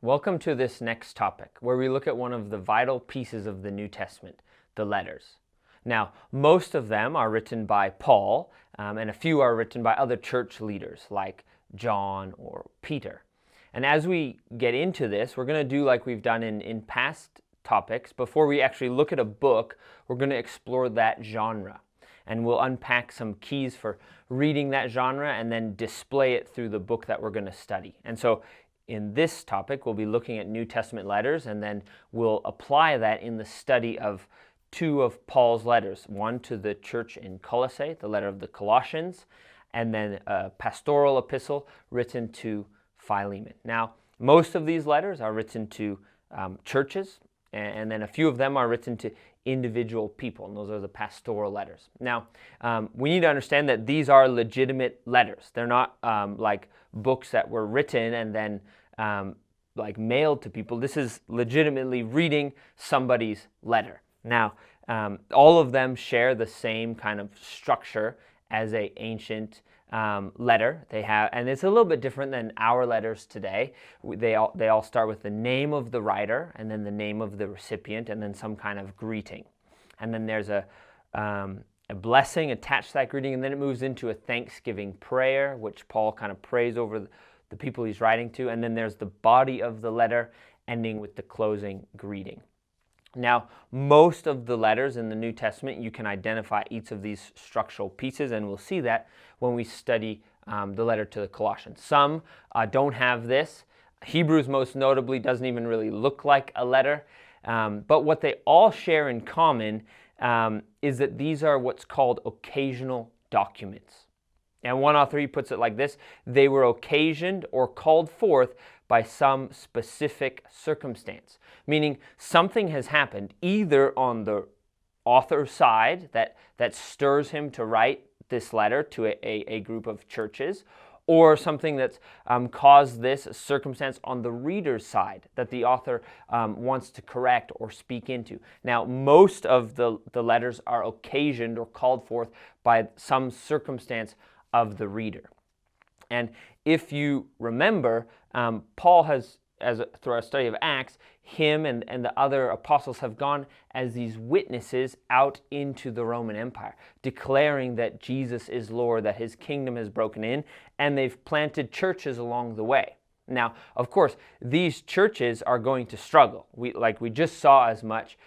Welcome to this next topic, where we look at one of the vital pieces of the New Testament, the letters. Now, most of them are written by Paul, and a few are written by other church leaders like John or Peter. And as we get into this, we're going to do like we've done in past topics. Before we actually look at a book, we're going to explore that genre. And we'll unpack some keys for reading that genre and then display it through the book that we're going to study. And so in this topic, we'll be looking at New Testament letters, and then we'll apply that in the study of two of Paul's letters, one to the church in Colossae, the letter of the Colossians, and then a pastoral epistle written to Philemon. Now, most of these letters are written to churches, and then a few of them are written to individual people, and those are the pastoral letters. Now, we need to understand that these are legitimate letters. They're not like books that were written and then like mailed to people. This is legitimately reading somebody's letter. Now, all of them share the same kind of structure as an ancient letter. They have, and it's a little bit different than our letters today. They all start with the name of the writer, and then the name of the recipient, and then some kind of greeting. And then there's a blessing attached to that greeting, and then it moves into a thanksgiving prayer, which Paul kind of prays over the people he's writing to. And then there's the body of the letter, ending with the closing greeting. Now, most of the letters in the New Testament, you can identify each of these structural pieces, and we'll see that when we study the letter to the Colossians. Some don't have this. Hebrews, most notably, doesn't even really look like a letter. But what they all share in common is that these are what's called occasional documents. And one author, he puts it like this: they were occasioned or called forth by some specific circumstance, meaning something has happened either on the author's side that stirs him to write this letter to a group of churches, or something that's caused this circumstance on the reader's side that the author wants to correct or speak into. Now, most of the letters are occasioned or called forth by some circumstance of the reader. And if you remember, Paul has, through our study of Acts, him and the other apostles have gone as these witnesses out into the Roman Empire, declaring that Jesus is Lord, that his kingdom has broken in, and they've planted churches along the way. Now, of course, these churches are going to struggle. We just saw as much.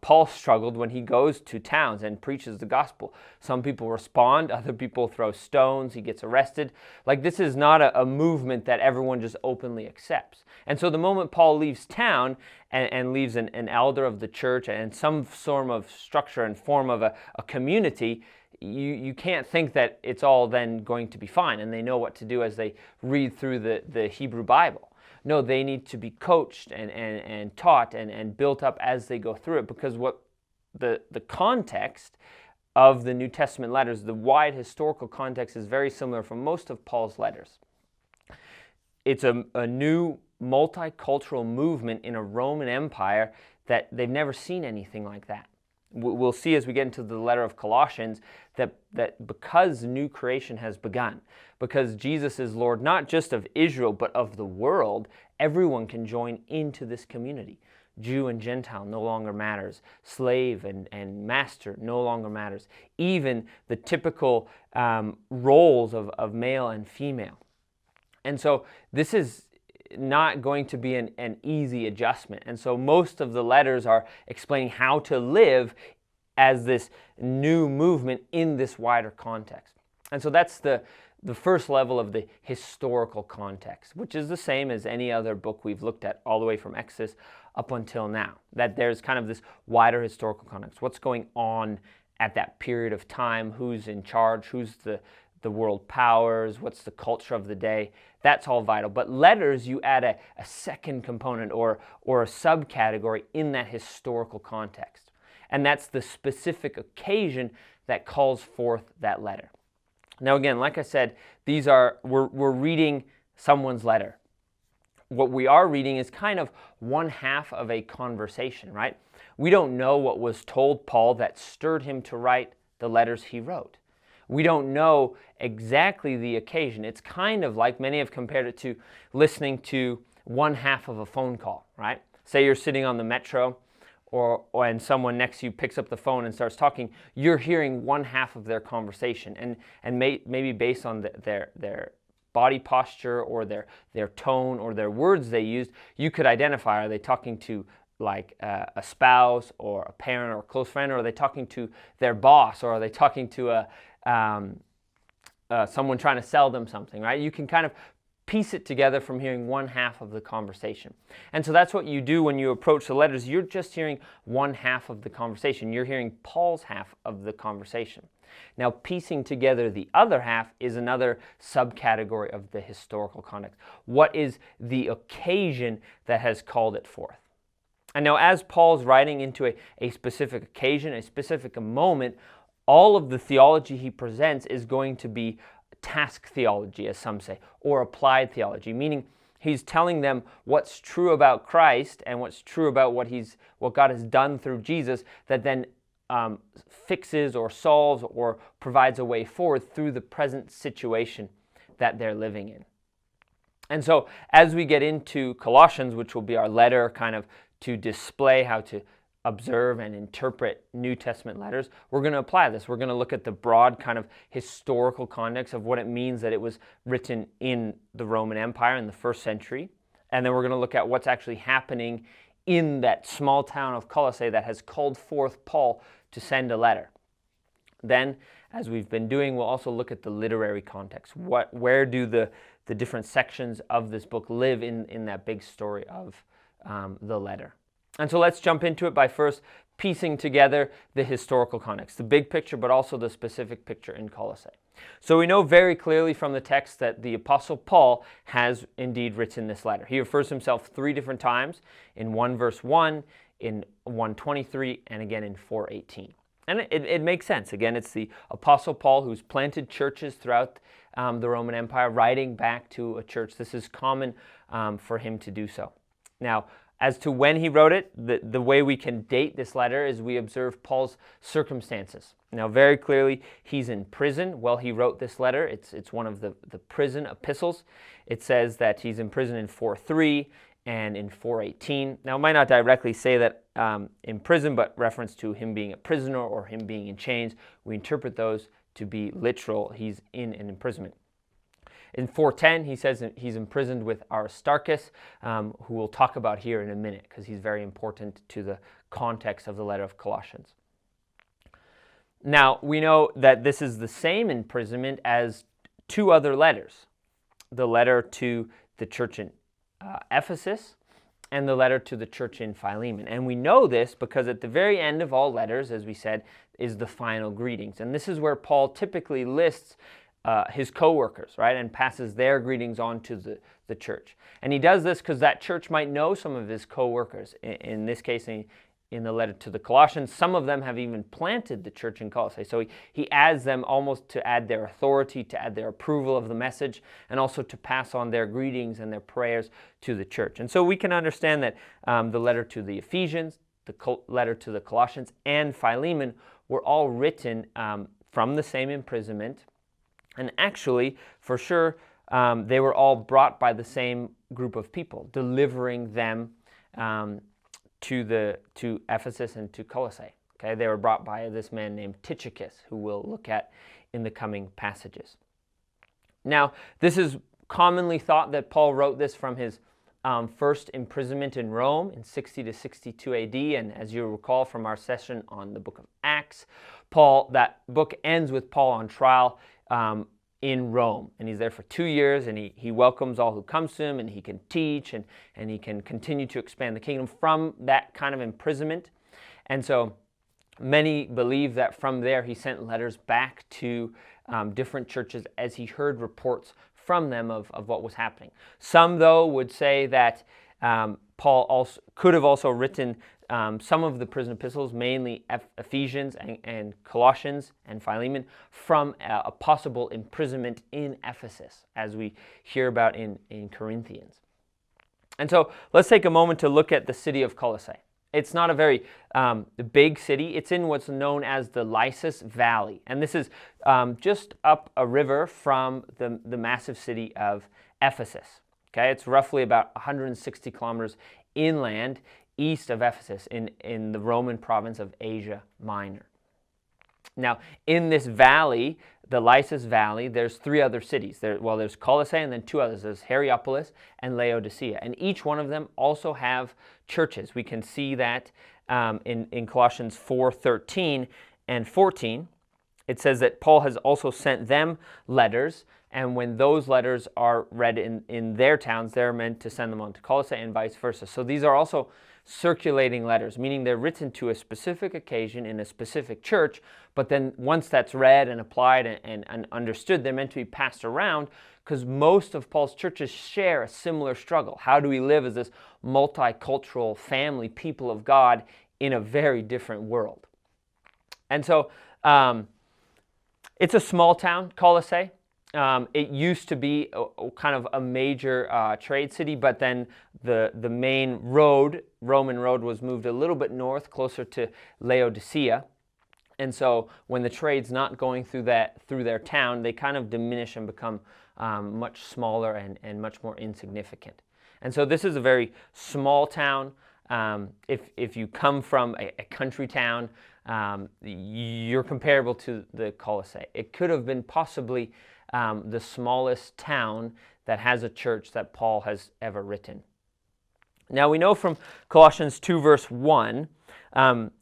Paul struggled when he goes to towns and preaches the gospel. Some people respond, other people throw stones, he gets arrested. Like, this is not a movement that everyone just openly accepts. And so the moment Paul leaves town and leaves an elder of the church and some form of structure and form of a community, you can't think that it's all then going to be fine and they know what to do as they read through the Hebrew Bible. No, they need to be coached and taught and built up as they go through it, because what the context of the New Testament letters, the wide historical context, is very similar from most of Paul's letters. It's a new multicultural movement in a Roman Empire that they've never seen anything like that. We'll see as we get into the letter of Colossians that because new creation has begun, because Jesus is Lord not just of Israel but of the world, everyone can join into this community. Jew and Gentile no longer matters. Slave and master no longer matters. Even the typical roles of male and female. And so this is not going to be an easy adjustment. And so most of the letters are explaining how to live as this new movement in this wider context. And so that's the first level of the historical context, which is the same as any other book we've looked at all the way from Exodus up until now, that there's kind of this wider historical context. What's going on at that period of time? Who's in charge? Who's the world powers? What's the culture of the day? That's all vital. But letters, you add a second component or a subcategory in that historical context. And that's the specific occasion that calls forth that letter. Now again, like I said, we're reading someone's letter. What we are reading is kind of one half of a conversation, right? We don't know what was told Paul that stirred him to write the letters he wrote. We don't know exactly the occasion. It's kind of like, many have compared it to listening to one half of a phone call, right? Say you're sitting on the metro, and someone next to you picks up the phone and starts talking. You're hearing one half of their conversation, and maybe based on their body posture or their tone or their words they used, you could identify, are they talking to like a spouse or a parent or a close friend, or are they talking to their boss, or are they talking to someone trying to sell them something, right? You can kind of piece it together from hearing one half of the conversation. And so that's what you do when you approach the letters. You're just hearing one half of the conversation. You're hearing Paul's half of the conversation. Now, piecing together the other half is another subcategory of the historical context. What is the occasion that has called it forth? And now, as Paul's writing into a specific occasion, a specific moment, all of the theology he presents is going to be task theology, as some say, or applied theology, meaning he's telling them what's true about Christ and what's true about what God has done through Jesus, that then fixes or solves or provides a way forward through the present situation that they're living in. And so as we get into Colossians, which will be our letter kind of to display how to observe and interpret New Testament letters, we're going to apply this. We're going to look at the broad kind of historical context of what it means that it was written in the Roman Empire in the first century. And then we're going to look at what's actually happening in that small town of Colossae that has called forth Paul to send a letter. Then, as we've been doing, we'll also look at the literary context. Where do the different sections of this book live in that big story of the letter? And so let's jump into it by first piecing together the historical context, the big picture, but also the specific picture in Colossae. So we know very clearly from the text that the Apostle Paul has indeed written this letter. He refers to himself 3 different times, in 1 verse 1, in 1:23, and again in 4:18. And it makes sense. Again, it's the Apostle Paul who's planted churches throughout the Roman Empire, writing back to a church. This is common for him to do so. Now, as to when he wrote it, the way we can date this letter is we observe Paul's circumstances. Now, very clearly, he's in prison while he wrote this letter. It's one of the prison epistles. It says that he's in prison in 4:3 and in 4:18. Now, it might not directly say that in prison, but reference to him being a prisoner or him being in chains. We interpret those to be literal. He's in an imprisonment. In 4:10, he says he's imprisoned with Aristarchus, who we'll talk about here in a minute because he's very important to the context of the letter of Colossians. Now, we know that this is the same imprisonment as 2 other letters, the letter to the church in Ephesus and the letter to the church in Philemon. And we know this because at the very end of all letters, as we said, is the final greetings. And this is where Paul typically lists his co-workers, right, and passes their greetings on to the church. And he does this because that church might know some of his co-workers. In this case, in the letter to the Colossians, some of them have even planted the church in Colossae. So he adds them almost to add their authority, to add their approval of the message, and also to pass on their greetings and their prayers to the church. And so we can understand that the letter to the Ephesians, the letter to the Colossians, and Philemon were all written from the same imprisonment. And actually, for sure, they were all brought by the same group of people, delivering them to Ephesus and to Colossae. Okay, they were brought by this man named Tychicus, who we'll look at in the coming passages. Now, this is commonly thought that Paul wrote this from his first imprisonment in Rome in 60 to 62 AD. And as you recall from our session on the book of Acts, that book ends with Paul on trial in Rome, and he's there for 2 years, and he welcomes all who comes to him, and he can teach, and he can continue to expand the kingdom from that kind of imprisonment. And so many believe that from there he sent letters back to different churches as he heard reports from them of what was happening. Some, though, would say that Paul also could have also written some of the prison epistles, mainly Ephesians and Colossians and Philemon, from a possible imprisonment in Ephesus, as we hear about in Corinthians. And so let's take a moment to look at the city of Colossae. It's not a very big city. It's in what's known as the Lycus Valley. And this is just up a river from the massive city of Ephesus. Okay, it's roughly about 160 kilometers inland east of Ephesus in the Roman province of Asia Minor. Now, in this valley, the Lycus Valley, there's three other cities. There's Colossae and then two others. There's Hierapolis and Laodicea. And each one of them also have churches. We can see that in Colossians 4:13 and 14. It says that Paul has also sent them letters, and when those letters are read in their towns, they're meant to send them on to Colossae and vice versa. So these are also circulating letters, meaning they're written to a specific occasion in a specific church, but then once that's read and applied and understood, they're meant to be passed around because most of Paul's churches share a similar struggle. How do we live as this multicultural family, people of God, in a very different world? And so it's a small town, Colossae. It used to be kind of a major trade city, but then the main Roman road, was moved a little bit north, closer to Laodicea. And so when the trade's not going through their town, they kind of diminish and become much smaller and much more insignificant. And so this is a very small town. If you come from a country town, you're comparable to the Colossae. It could have been possibly the smallest town that has a church that Paul has ever written. Now we know from Colossians 2 verse 1,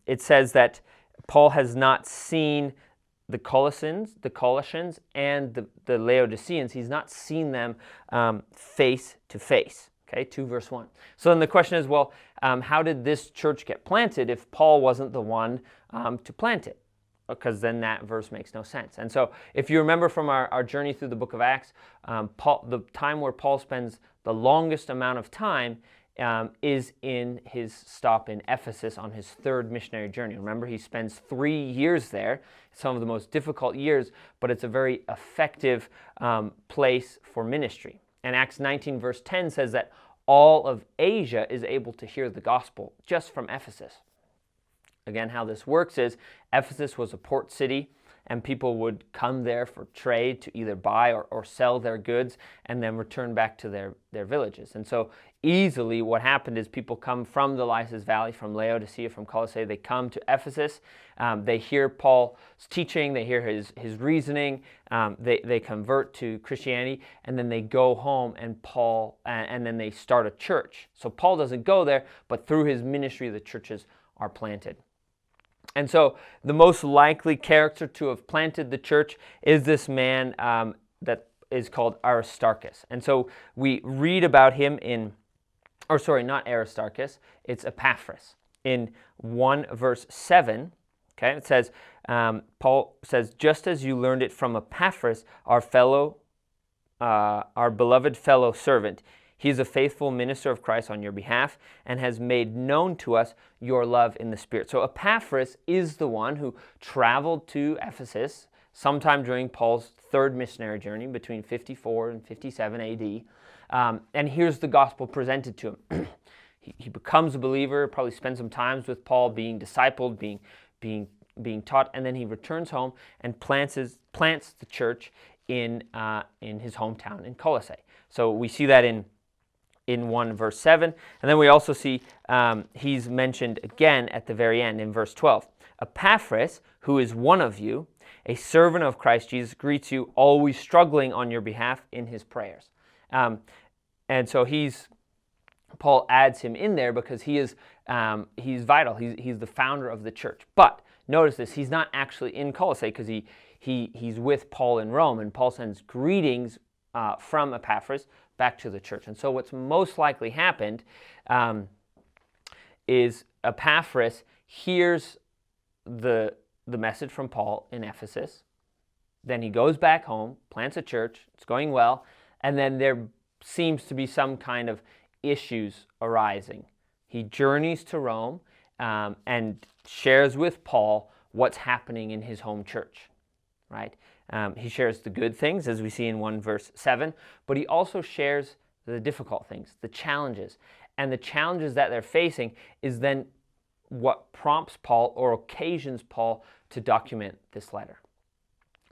it says that Paul has not seen the Colossians and the Laodiceans. He's not seen them face to face. Okay, 2 verse 1. So then the question is, well, how did this church get planted if Paul wasn't the one to plant it? Because then that verse makes no sense. And so if you remember from our journey through the book of Acts, the time where Paul spends the longest amount of time is in his stop in Ephesus on his third missionary journey. Remember, he spends 3 years there, some of the most difficult years, but it's a very effective place for ministry. And Acts 19 verse 10 says that all of Asia is able to hear the gospel just from Ephesus. Again, how this works is Ephesus was a port city, and people would come there for trade to either buy or sell their goods and then return back to their villages. And so easily what happened is people come from the Lycus Valley, from Laodicea, from Colossae, they come to Ephesus, they hear Paul's teaching, they hear his reasoning, they convert to Christianity, and then they go home and then they start a church. So Paul doesn't go there, but through his ministry the churches are planted. And so the most likely character to have planted the church is this man that is called Aristarchus. And so we read about him not Aristarchus, it's Epaphras. In 1 verse 7, okay, it says, Paul says, just as you learned it from Epaphras, our beloved fellow servant, he is a faithful minister of Christ on your behalf and has made known to us your love in the Spirit. So Epaphras is the one who traveled to Ephesus sometime during Paul's third missionary journey between 54 and 57 AD. And here's the gospel presented to him. He becomes a believer, probably spends some time with Paul being discipled, being taught, and then he returns home and plants the church in his hometown in Colossae. So we see that in 1 verse 7. And then we also see he's mentioned again at the very end in verse 12. Epaphras, who is one of you, a servant of Christ Jesus, greets you, always struggling on your behalf in his prayers. And so Paul adds him in there because he's vital. He's the founder of the church. But notice this, he's not actually in Colossae because he's with Paul in Rome, and Paul sends greetings from Epaphras back to the church. And so what's most likely happened is Epaphras hears the message from Paul in Ephesus. Then he goes back home, plants a church, it's going well, and then there seems to be some kind of issues arising. He journeys to Rome and shares with Paul what's happening in his home church, right? He shares the good things, as we see in 1 verse 7, but he also shares the difficult things, the challenges. And the challenges that they're facing is then what prompts Paul or occasions Paul to document this letter.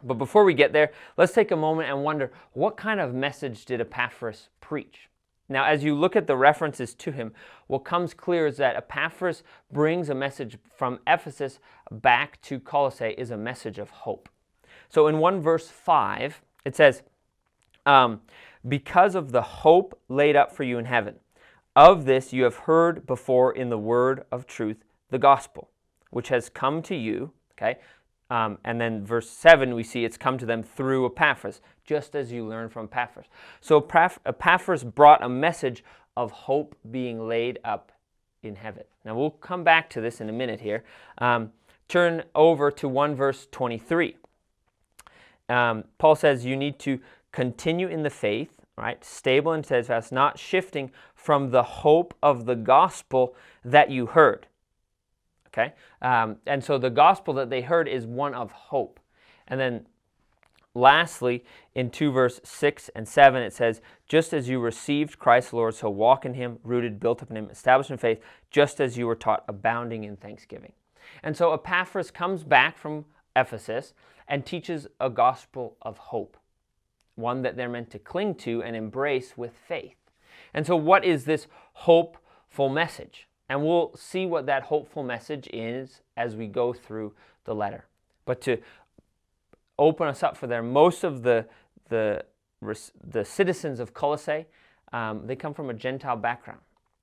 But before we get there, let's take a moment and wonder, what kind of message did Epaphras preach? Now, as you look at the references to him, what comes clear is that Epaphras brings a message from Ephesus back to Colossae is a message of hope. So in 1 verse 5, it says, because of the hope laid up for you in heaven, of this you have heard before in the word of truth, the gospel, which has come to you, okay? And then verse 7, we see it's come to them through Epaphras, just as you learned from Epaphras. So Epaphras brought a message of hope being laid up in heaven. Now we'll come back to this in a minute here. Turn over to 1 verse 23. Paul says you need to continue in the faith, right? Stable and steadfast, not shifting from the hope of the gospel that you heard. Okay? And so the gospel that they heard is one of hope. And then lastly, in 2 verse 6 and 7, it says, just as you received Christ the Lord, so walk in him, rooted, built up in him, established in faith, just as you were taught, abounding in thanksgiving. And so Epaphras comes back from Ephesus and teaches a gospel of hope, one that they're meant to cling to and embrace with faith. And so what is this hopeful message? And we'll see what that hopeful message is as we go through the letter. But to open us up for there, most of the citizens of Colossae, they come from a Gentile background,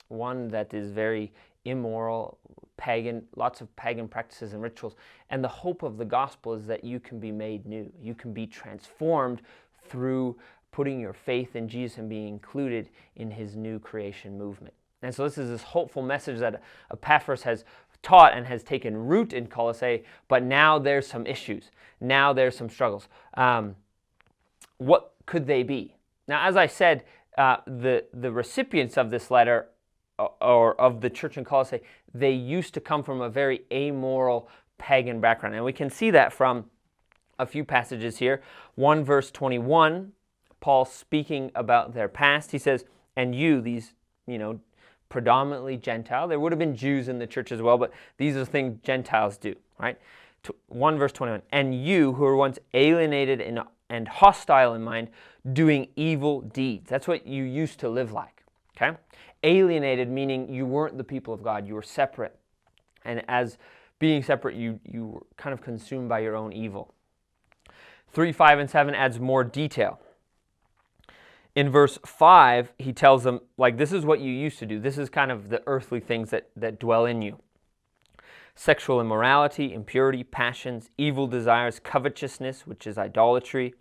one that is very immoral, pagan, lots of pagan practices and rituals. And the hope of the gospel is that you can be made new. You can be transformed through putting your faith in Jesus and being included in his new creation movement. And so this is this hopeful message that Epaphras has taught and has taken root in Colossae, but now there's some issues. Now there's some struggles. What could they be? Now, as I said, the recipients of this letter or of the church in Colossae, they used to come from a very amoral pagan background. And we can see that from a few passages here. 1 verse 21, Paul speaking about their past, he says, and you, these, predominantly Gentile. There would have been Jews in the church as well, but these are things Gentiles do, right? 1 verse 21, and you who were once alienated and hostile in mind, doing evil deeds. That's what you used to live like, okay? Alienated meaning you weren't the people of God. You were separate. And as being separate, you were kind of consumed by your own evil. 3, 5, and 7 adds more detail. In verse 5, he tells them, this is what you used to do. This is kind of the earthly things that dwell in you. Sexual immorality, impurity, passions, evil desires, covetousness, which is idolatry.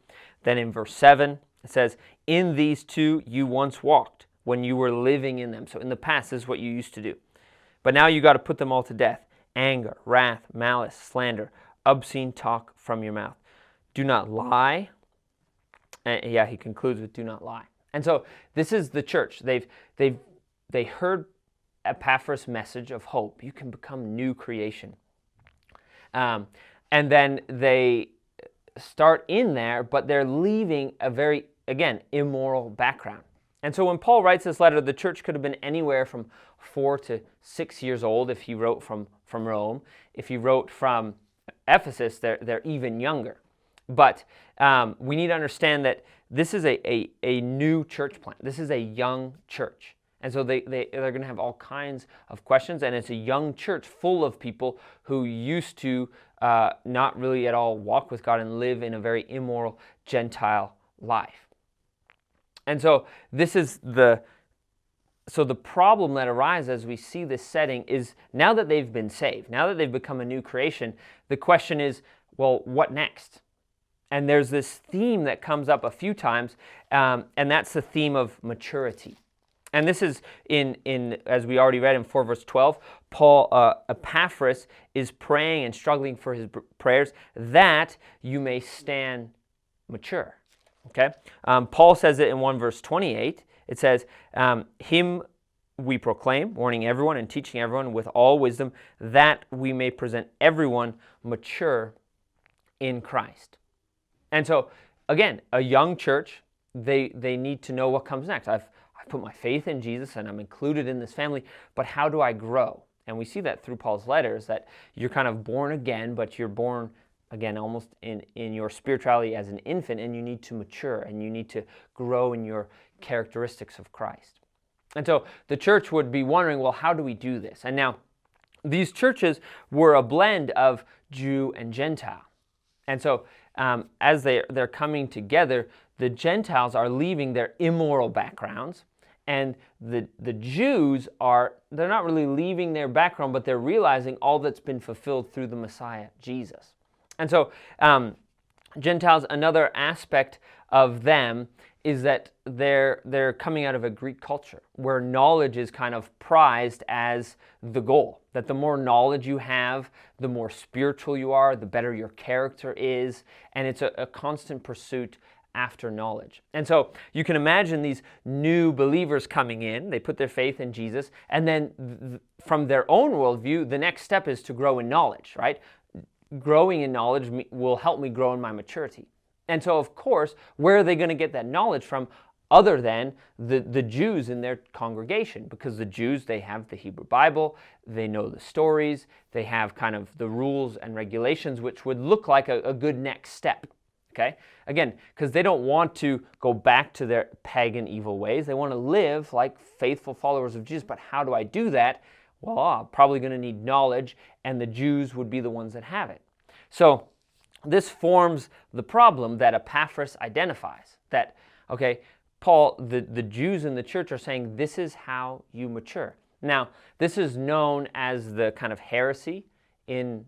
Then in verse 7, it says, in these two you once walked when you were living in them. So in the past, this is what you used to do. But now you got to put them all to death. Anger, wrath, malice, slander, obscene talk from your mouth. Do not lie. He concludes with do not lie. And so this is the church. They heard Epaphras' message of hope. You can become new creation. And then they start in there, but they're leaving a very, again, immoral background. And so when Paul writes this letter, the church could have been anywhere from 4 to 6 years old if he wrote from Rome. If he wrote from Ephesus, they're even younger. But we need to understand that this is a new church plant. This is a young church. And so they're going to have all kinds of questions. And it's a young church full of people who used to not really at all walk with God and live in a very immoral Gentile life. And so this is the problem that arises as we see this setting is now that they've been saved, now that they've become a new creation, the question is, well, what next? And there's this theme that comes up a few times, and that's the theme of maturity. And this is in as we already read in 4 verse 12, Epaphras is praying and struggling for his prayers that you may stand mature. Okay? Paul says it in 1 verse 28. It says, him we proclaim, warning everyone and teaching everyone with all wisdom, that we may present everyone mature in Christ. And so, again, a young church, they need to know what comes next. I've put my faith in Jesus and I'm included in this family, but how do I grow? And we see that through Paul's letters, that you're kind of born again, but you're born again almost in your spirituality as an infant, and you need to mature and you need to grow in your characteristics of Christ. And so the church would be wondering, well, how do we do this? And now these churches were a blend of Jew and Gentile. And so as they're coming together, the Gentiles are leaving their immoral backgrounds, and the Jews they're not really leaving their background, but they're realizing all that's been fulfilled through the Messiah, Jesus. And so Gentiles, another aspect of them is that they're coming out of a Greek culture where knowledge is kind of prized as the goal. That the more knowledge you have, the more spiritual you are, the better your character is, and it's a constant pursuit after knowledge. And so you can imagine these new believers coming in, they put their faith in Jesus, and then from their own worldview, the next step is to grow in knowledge, right? Growing in knowledge will help me grow in my maturity. And so, of course, where are they going to get that knowledge from other than the Jews in their congregation? Because the Jews, they have the Hebrew Bible, they know the stories, they have kind of the rules and regulations, which would look like a good next step. Okay? Again, because they don't want to go back to their pagan evil ways. They want to live like faithful followers of Jesus. But how do I do that? Well, I'm probably going to need knowledge, and the Jews would be the ones that have it. So this forms the problem that Epaphras identifies. That, okay, Paul, the Jews in the church are saying, this is how you mature. Now, this is known as the kind of heresy in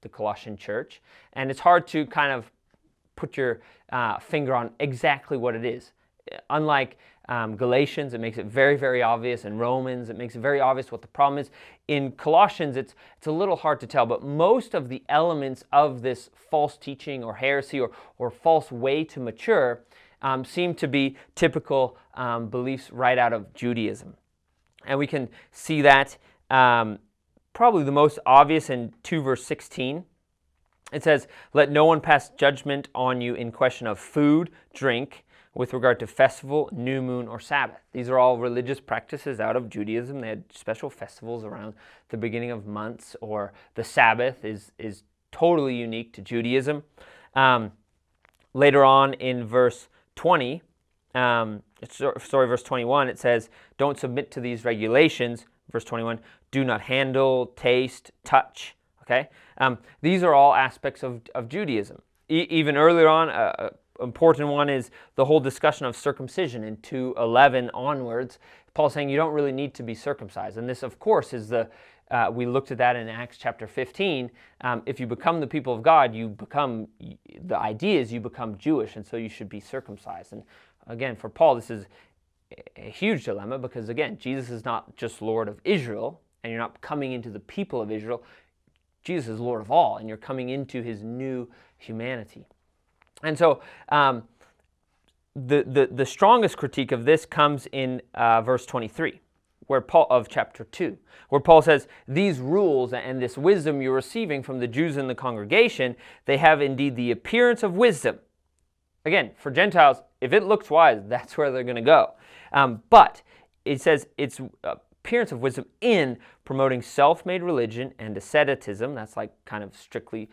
the Colossian church, and it's hard to kind of put your finger on exactly what it is. Unlike Galatians, it makes it very, very obvious. In Romans, it makes it very obvious what the problem is. In Colossians, it's a little hard to tell, but most of the elements of this false teaching or heresy or false way to mature seem to be typical beliefs right out of Judaism. And we can see that probably the most obvious in 2 verse 16. It says, "Let no one pass judgment on you in question of food, drink, with regard to festival, new moon, or Sabbath." These are all religious practices out of Judaism. They had special festivals around the beginning of months, or the Sabbath is totally unique to Judaism. Later on in verse 20, verse 21, it says, "Don't submit to these regulations." Verse 21, "Do not handle, taste, touch." Okay, these are all aspects of Judaism. Even earlier on, important one is the whole discussion of circumcision in 2:11 onwards. Paul's saying you don't really need to be circumcised. And this, of course, is we looked at that in Acts chapter 15. If you become the people of God, the idea is you become Jewish, and so you should be circumcised. And again, for Paul, this is a huge dilemma because, again, Jesus is not just Lord of Israel, and you're not coming into the people of Israel. Jesus is Lord of all, and you're coming into his new humanity. And so the strongest critique of this comes in verse 23, of chapter 2, where Paul says, "These rules and this wisdom you're receiving from the Jews in the congregation, they have indeed the appearance of wisdom." Again, for Gentiles, if it looks wise, that's where they're going to go. But it says it's appearance of wisdom in promoting self-made religion and asceticism. That's like kind of strictly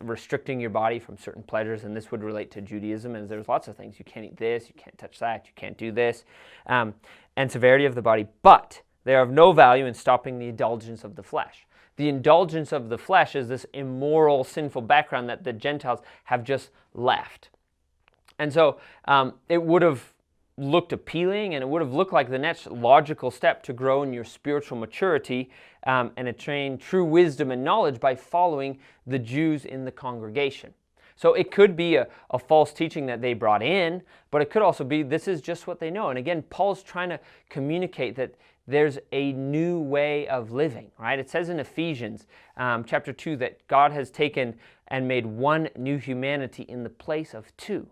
restricting your body from certain pleasures, and this would relate to Judaism, as there's lots of things. You can't eat this, you can't touch that, you can't do this, and severity of the body, but they are of no value in stopping the indulgence of the flesh. The indulgence of the flesh is this immoral, sinful background that the Gentiles have just left. And so it would have looked appealing, and it would have looked like the next logical step to grow in your spiritual maturity and attain true wisdom and knowledge by following the Jews in the congregation. So it could be a false teaching that they brought in, but it could also be this is just what they know. And again, Paul's trying to communicate that there's a new way of living, right? It says in Ephesians chapter 2 that God has taken and made one new humanity in the place of two.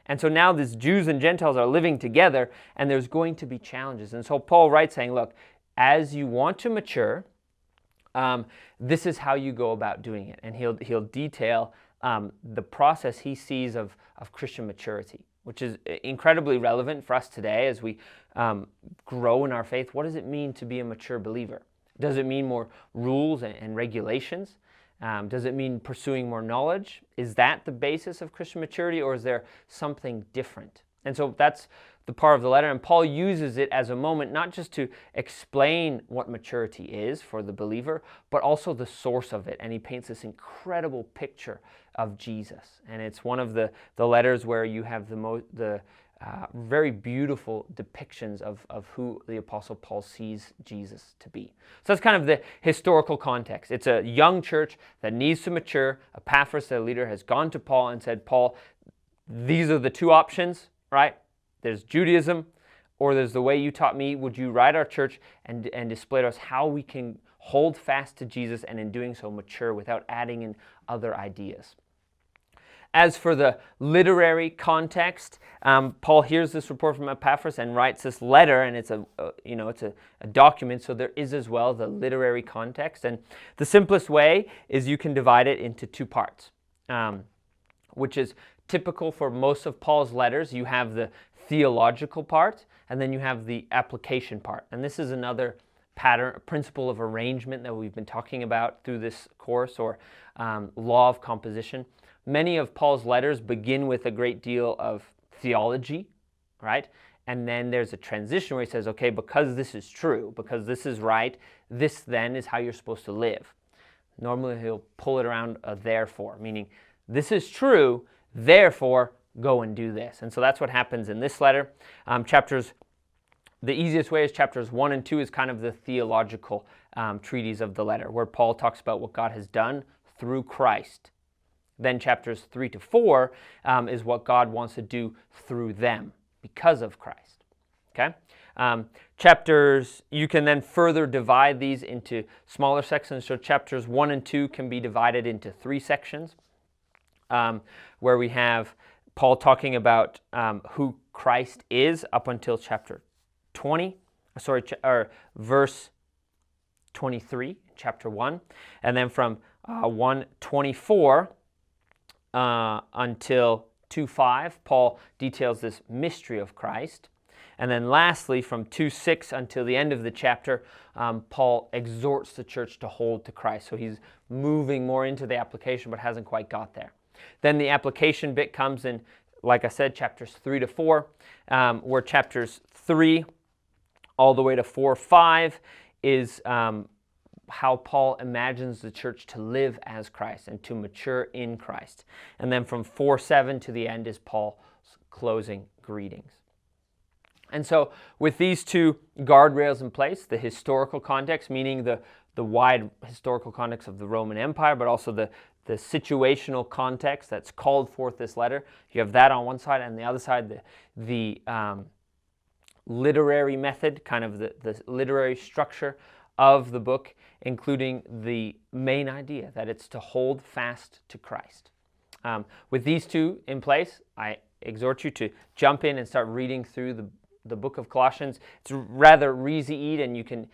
And so now these Jews and Gentiles are living together, and there's going to be challenges. And so Paul writes saying, look, as you want to mature, this is how you go about doing it. And he'll detail the process he sees of Christian maturity, which is incredibly relevant for us today as we grow in our faith. What does it mean to be a mature believer? Does it mean more rules and regulations? Does it mean pursuing more knowledge? Is that the basis of Christian maturity, or is there something different? And so that's the part of the letter, and Paul uses it as a moment not just to explain what maturity is for the believer, but also the source of it. And he paints this incredible picture of Jesus. And it's one of the letters where you have the very beautiful depictions of who the Apostle Paul sees Jesus to be. So that's kind of the historical context. It's a young church that needs to mature. Epaphras, their leader, has gone to Paul and said, Paul, these are the two options, right? There's Judaism, or there's the way you taught me. Would you write our church and display to us how we can hold fast to Jesus and in doing so mature without adding in other ideas? As for the literary context, Paul hears this report from Epaphras and writes this letter, and it's a document, so there is as well the literary context. And the simplest way is you can divide it into two parts, which is typical for most of Paul's letters. You have the theological part, and then you have the application part. And this is another principle of arrangement that we've been talking about through this course, or law of composition. Many of Paul's letters begin with a great deal of theology, right? And then there's a transition where he says, okay, because this is true, because this is right, this then is how you're supposed to live. Normally he'll pull it around a therefore, meaning this is true, therefore go and do this. And so that's what happens in this letter. The easiest way is chapters 1 and 2 is kind of the theological treatise of the letter, where Paul talks about what God has done through Christ. Then chapters 3 to 4 is what God wants to do through them because of Christ. Okay? Chapters, you can then further divide these into smaller sections. So chapters 1 and 2 can be divided into 3 sections, where we have Paul talking about who Christ is up until verse 23, chapter 1. And then from 1:24 until 2:5, Paul details this mystery of Christ. And then lastly, from 2:6 until the end of the chapter, Paul exhorts the church to hold to Christ. So he's moving more into the application, but hasn't quite got there. Then the application bit comes in, like I said, chapters 3 to 4, where chapters 3 all the way to 4:5 is how Paul imagines the church to live as Christ and to mature in Christ. And then from 4:7 to the end is Paul's closing greetings. And so with these two guardrails in place, the historical context, meaning the wide historical context of the Roman Empire, but also the situational context that's called forth this letter, you have that on one side, and the other side, the literary method, kind of the literary structure of the book, including the main idea that it's to hold fast to Christ. With these two in place, I exhort you to jump in and start reading through the book of Colossians. It's rather easy, and you can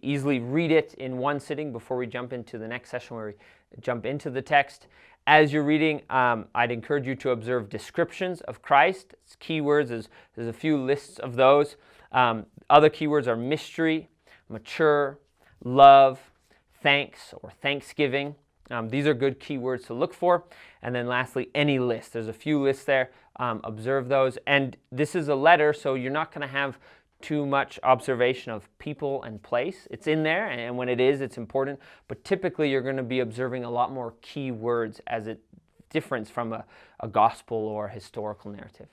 easily read it in one sitting before we jump into the next session where we jump into the text. As you're reading, I'd encourage you to observe descriptions of Christ. It's keywords, there's a few lists of those. Other keywords are mystery, mature, love, thanks, or thanksgiving. These are good keywords to look for. And then lastly, any list. There's a few lists there. Observe those. And this is a letter, so you're not going to have too much observation of people and place. It's in there, and when it is, it's important. But typically, you're going to be observing a lot more key words as it differs from a gospel or a historical narrative.